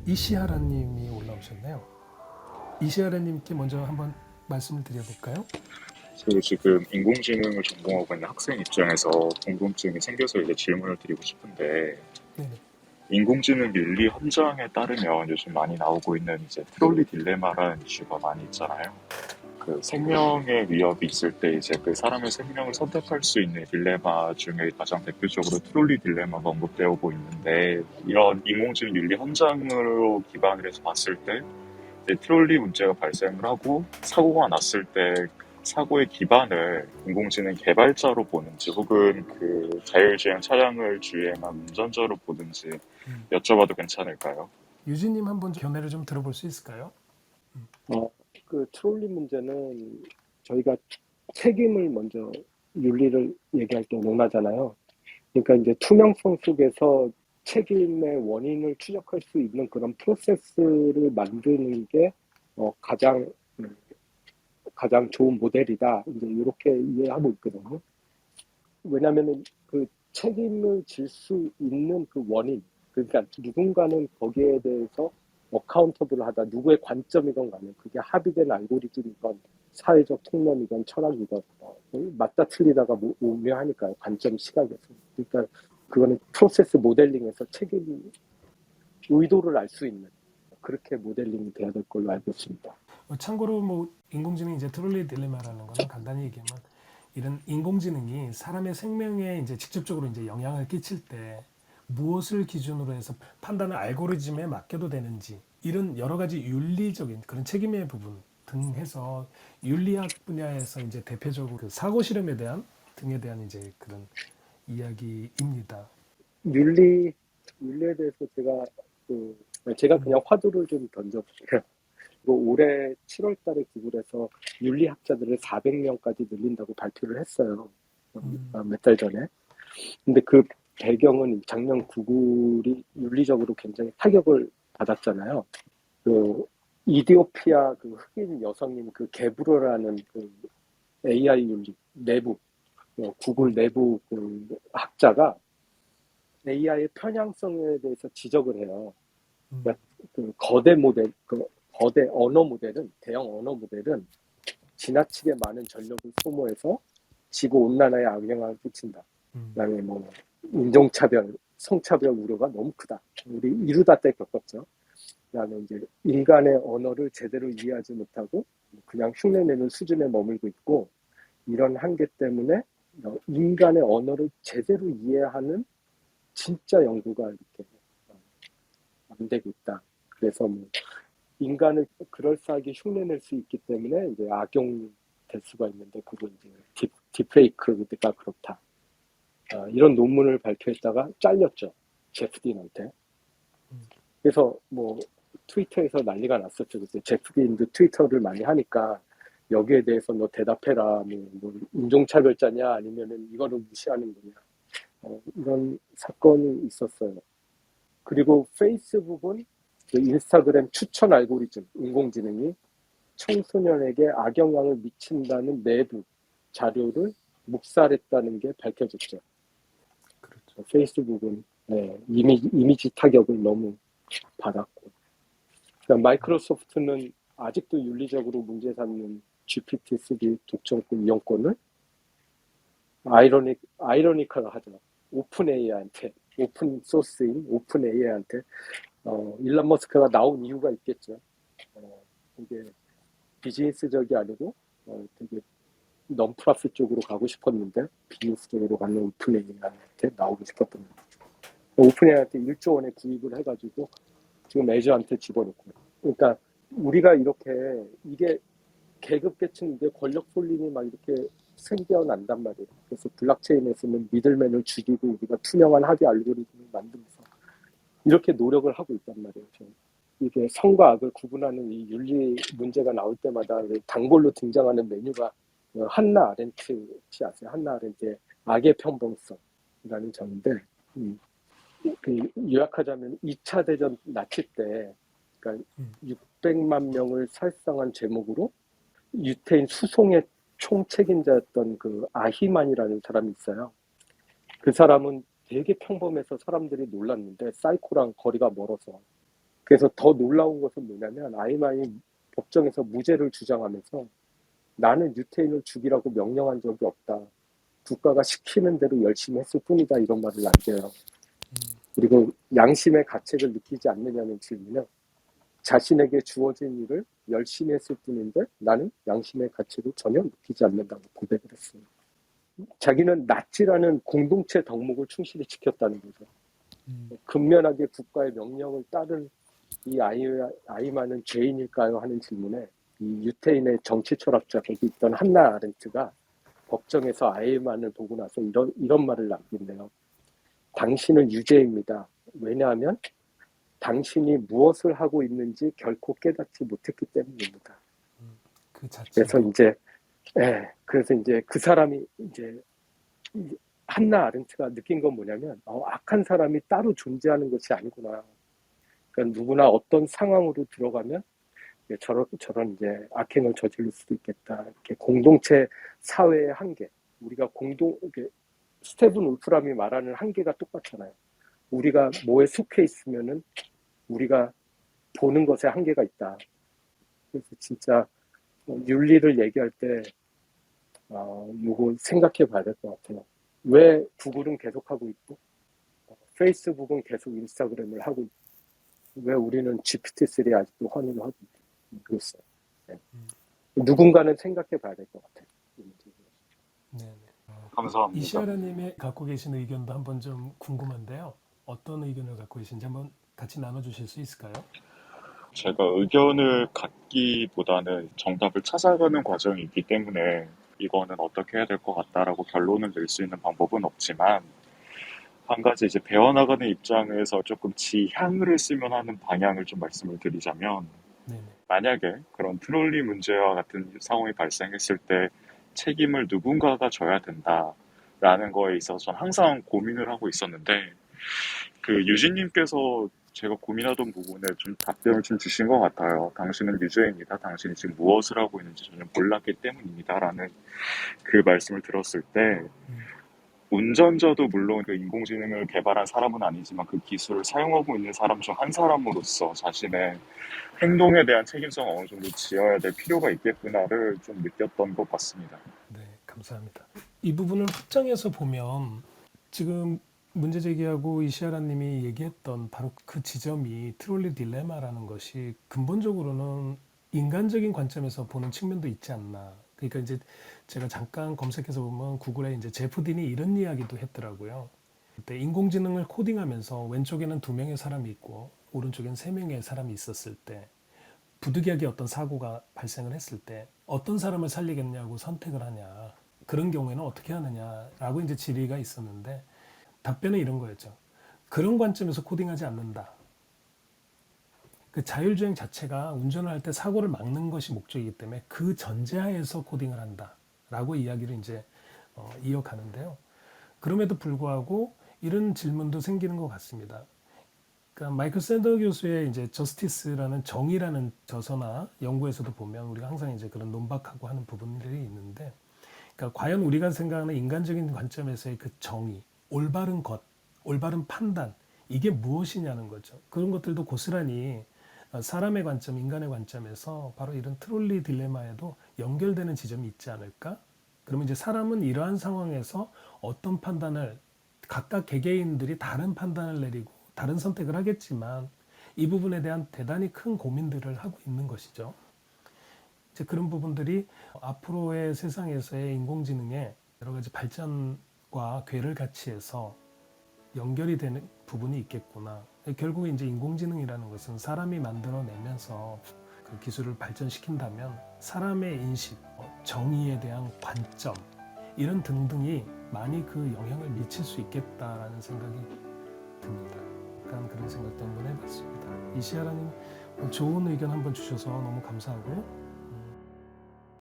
이시하라님이 올라오셨네요. 이시하라님께 먼저 한번 말씀을 드려볼까요? 그리고 지금 인공지능을 전공하고 있는 학생 입장에서 궁금증이 생겨서 이제 질문을 드리고 싶은데, 네네. 인공지능 윤리 헌장에 따르면 요즘 많이 나오고 있는 이제 트롤리 딜레마라는 이슈가 많이 있잖아요. 그 생명의 위협이 있을 때 이제 그 사람의 생명을 선택할 수 있는 딜레마 중에 가장 대표적으로 트롤리 딜레마가 언급되고 있는데, 이런 인공지능 윤리 헌장으로 기반을 해서 봤을 때 이제 트롤리 문제가 발생을 하고 사고가 났을 때 사고의 기반을 인공지능 개발자로 보는지 혹은 그 자율주행 차량을 주행한 운전자로 보는지 음. 여쭤봐도 괜찮을까요? 유진님 한번 견해를 좀 들어볼 수 있을까요? 어, 그 트롤리 문제는 저희가 책임을 먼저 윤리를 얘기할 때 논하잖아요. 그러니까 이제 투명성 속에서 책임의 원인을 추적할 수 있는 그런 프로세스를 만드는 게 가장 가장 좋은 모델이다. 이제 이렇게 이해하고 있거든요. 왜냐하면 그 책임을 질 수 있는 그 원인, 그러니까 누군가는 거기에 대해서 어카운터블을 하다, 누구의 관점이건 간에 그게 합의된 알고리즘이건 사회적 통념이건 철학이건 맞다 틀리다가 오묘하니까요. 관점 시각에서. 그러니까 그거는 프로세스 모델링에서 책임 의도를 알 수 있는 그렇게 모델링이 돼야 될 걸로 알고 있습니다. 참고로 뭐 인공지능 이제 트롤리 딜레마라는 거는 간단히 얘기하면 이런 인공지능이 사람의 생명에 이제 직접적으로 이제 영향을 끼칠 때 무엇을 기준으로 해서 판단을 알고리즘에 맡겨도 되는지 이런 여러 가지 윤리적인 그런 책임의 부분 등 해서 윤리학 분야에서 이제 대표적으로 그 사고 실험에 대한 등에 대한 이제 그런 이야기입니다. 윤리 윤리에 대해서 제가 그냥 화두를 좀 던져볼게요. 올해 7월 달에 구글에서 윤리학자들을 400명까지 늘린다고 발표를 했어요. 몇 달 전에. 근데 그 배경은 작년 구글이 윤리적으로 굉장히 타격을 받았잖아요. 그 이디오피아 그 흑인 여성인 그 게브로라는 그 AI 윤리 내부 구글 내부 그 학자가 AI의 편향성에 대해서 지적을 해요. 그러니까 그 거대 모델, 그 거대 언어 모델은 대형 언어 모델은 지나치게 많은 전력을 소모해서 지구 온난화에 악영향을 끼친다. 그다음에 뭐 인종차별, 성차별 우려가 너무 크다. 우리 이루다 때 겪었죠. 그다음에 이제 인간의 언어를 제대로 이해하지 못하고 그냥 흉내내는 수준에 머물고 있고 이런 한계 때문에 인간의 언어를 제대로 이해하는 진짜 연구가 이렇게 안 되고 있다. 그래서 뭐 인간을 그럴싸하게 흉내낼 수 있기 때문에 이제 악용될 수가 있는데 그거 이제 딥페이크가 그렇다. 이런 논문을 발표했다가 잘렸죠. 제프 딘한테. 그래서 뭐 트위터에서 난리가 났었죠. 그때 제프 딘도 트위터를 많이 하니까 여기에 대해서 너 대답해라. 뭐 인종차별자냐 아니면은 이거를 무시하는 거냐. 이런 사건이 있었어요. 그리고 페이스북은 그 인스타그램 추천 알고리즘 인공지능이 청소년에게 악영향을 미친다는 내부 자료를 묵살했다는 게 밝혀졌죠. 그렇죠. 페이스북은 이미지 타격을 너무 받았고, 그러니까 마이크로소프트는 아직도 윤리적으로 문제 삼는 GPT-3 독점권 이용권을 아이러니컬하죠. 오픈 AI한테, 오픈 소스인 오픈 AI한테 일론 머스크가 나온 이유가 있겠죠. 이게 비즈니스적이 아니고 되게 넌프라핏 쪽으로 가고 싶었는데 비즈니스 쪽으로 가는 오픈AI한테 나오고 싶었던 거죠. 오픈AI한테 1조 원에 구입을 해가지고 지금 애저한테 집어넣고. 그러니까 우리가 이렇게 이게 계급계층인데 권력 폴림이 막 이렇게 생겨난단 말이에요. 그래서 블록체인에서는 미들맨을 죽이고 우리가 투명한 합의 알고리즘을 만들면서 이렇게 노력을 하고 있단 말이에요. 저는. 이게 성과 악을 구분하는 이 윤리 문제가 나올 때마다 단골로 등장하는 메뉴가 한나 아렌트 혹시 아세요? 한나 아렌트의 악의 평범성이라는 점인데 그 요약하자면 2차 대전 나치 때 그러니까 600만 명을 살상한 제목으로 유태인 수송의 총책임자였던 그 아히만이라는 사람이 있어요. 그 사람은 되게 평범해서 사람들이 놀랐는데 사이코랑 거리가 멀어서 그래서 더 놀라운 것은 뭐냐면 아이만이 법정에서 무죄를 주장하면서 나는 유태인을 죽이라고 명령한 적이 없다. 국가가 시키는 대로 열심히 했을 뿐이다. 이런 말을 남겨요. 그리고 양심의 가책을 느끼지 않느냐는 질문에 자신에게 주어진 일을 열심히 했을 뿐인데 나는 양심의 가책을 전혀 느끼지 않는다고 고백을 했어요. 자기는 나치라는 공동체 덕목을 충실히 지켰다는 거죠. 근면하게 국가의 명령을 따른 이 아이만은 죄인일까요? 하는 질문에 이 유태인의 정치 철학자 거기 있던 한나 아렌트가 법정에서 아이만을 보고 나서 이런 말을 남긴대요. 당신은 유죄입니다. 왜냐하면 당신이 무엇을 하고 있는지 결코 깨닫지 못했기 때문입니다. 그 자체. 그래서 이제 그 사람이 이제 한나 아렌트가 느낀 건 뭐냐면 악한 사람이 따로 존재하는 것이 아니구나. 그러니까 누구나 어떤 상황으로 들어가면 저런 이제 악행을 저지를 수도 있겠다. 이렇게 공동체 사회의 한계, 우리가 이렇게 스테븐 울프람이 말하는 한계가 똑같잖아요. 우리가 뭐에 속해 있으면은 우리가 보는 것에 한계가 있다. 그래서 진짜 윤리를 얘기할 때 요거 생각해 봐야 될 것 같아요. 왜 구글은 계속하고 있고 페이스북은 계속 인스타그램을 하고 있고 왜 우리는 GPT-3 아직도 환호를 하고 있고 그랬어요. 네. 누군가는 생각해 봐야 될 것 같아요. 네. 감사합니다. 이시아라님이 갖고 계신 의견도 한번 좀 궁금한데요. 어떤 의견을 갖고 계신지 한번 같이 나눠주실 수 있을까요? 제가 의견을 갖기보다는 정답을 찾아가는 과정이 있기 때문에 이거는 어떻게 해야 될 것 같다라고 결론을 낼 수 있는 방법은 없지만 한 가지 이제 배워나가는 입장에서 조금 지향을 쓰면 하는 방향을 좀 말씀을 드리자면 네네. 만약에 그런 트롤리 문제와 같은 상황이 발생했을 때 책임을 누군가가 져야 된다라는 거에 있어서 전 항상 고민을 하고 있었는데 그 유진님께서 제가 고민하던 부분에 좀 답변을 좀 주신 것 같아요. 당신은 유죄입니다. 당신이 지금 무엇을 하고 있는지 전혀 몰랐기 때문입니다라는 그 말씀을 들었을 때 운전자도 물론 그 인공지능을 개발한 사람은 아니지만 그 기술을 사용하고 있는 사람 중 한 사람으로서 자신의 행동에 대한 책임성 어느 정도 지어야 될 필요가 있겠구나를 좀 느꼈던 것 같습니다. 네, 감사합니다. 이 부분을 확장해서 보면 지금 문제 제기하고 이시아라님이 얘기했던 바로 그 지점이 트롤리 딜레마라는 것이 근본적으로는 인간적인 관점에서 보는 측면도 있지 않나. 그러니까 이제 제가 잠깐 검색해서 보면 구글에 이제 제프 딘이 이런 이야기도 했더라고요. 그때 인공지능을 코딩하면서 왼쪽에는 2명의 사람이 있고 오른쪽에는 3명의 사람이 있었을 때 부득이하게 어떤 사고가 발생을 했을 때 어떤 사람을 살리겠냐고 선택을 하냐. 그런 경우에는 어떻게 하느냐라고 이제 질의가 있었는데 답변은 이런 거였죠. 그런 관점에서 코딩하지 않는다. 그 자율주행 자체가 운전을 할 때 사고를 막는 것이 목적이기 때문에 그 전제하에서 코딩을 한다라고 이야기를 이제 이어가는데요. 그럼에도 불구하고 이런 질문도 생기는 것 같습니다. 그러니까 마이클 샌더 교수의 이제 저스티스라는 정의라는 저서나 연구에서도 보면 우리가 항상 이제 그런 논박하고 하는 부분들이 있는데, 그러니까 과연 우리가 생각하는 인간적인 관점에서의 그 정의, 올바른 것, 올바른 판단, 이게 무엇이냐는 거죠. 그런 것들도 고스란히 사람의 관점, 인간의 관점에서 바로 이런 트롤리 딜레마에도 연결되는 지점이 있지 않을까? 그러면 이제 사람은 이러한 상황에서 어떤 판단을 각각 개개인들이 다른 판단을 내리고 다른 선택을 하겠지만 이 부분에 대한 대단히 큰 고민들을 하고 있는 것이죠. 이제 그런 부분들이 앞으로의 세상에서의 인공지능의 여러 가지 발전과 궤를 같이 해서 연결이 되는 부분이 있겠구나. 결국 이제 인공지능이라는 것은 사람이 만들어내면서 그 기술을 발전시킨다면 사람의 인식, 정의에 대한 관점 이런 등등이 많이 그 영향을 미칠 수 있겠다라는 생각이 듭니다. 약간 그런 생각도 한번 해봤습니다. 이시아라님 좋은 의견 한번 주셔서 너무 감사하고요.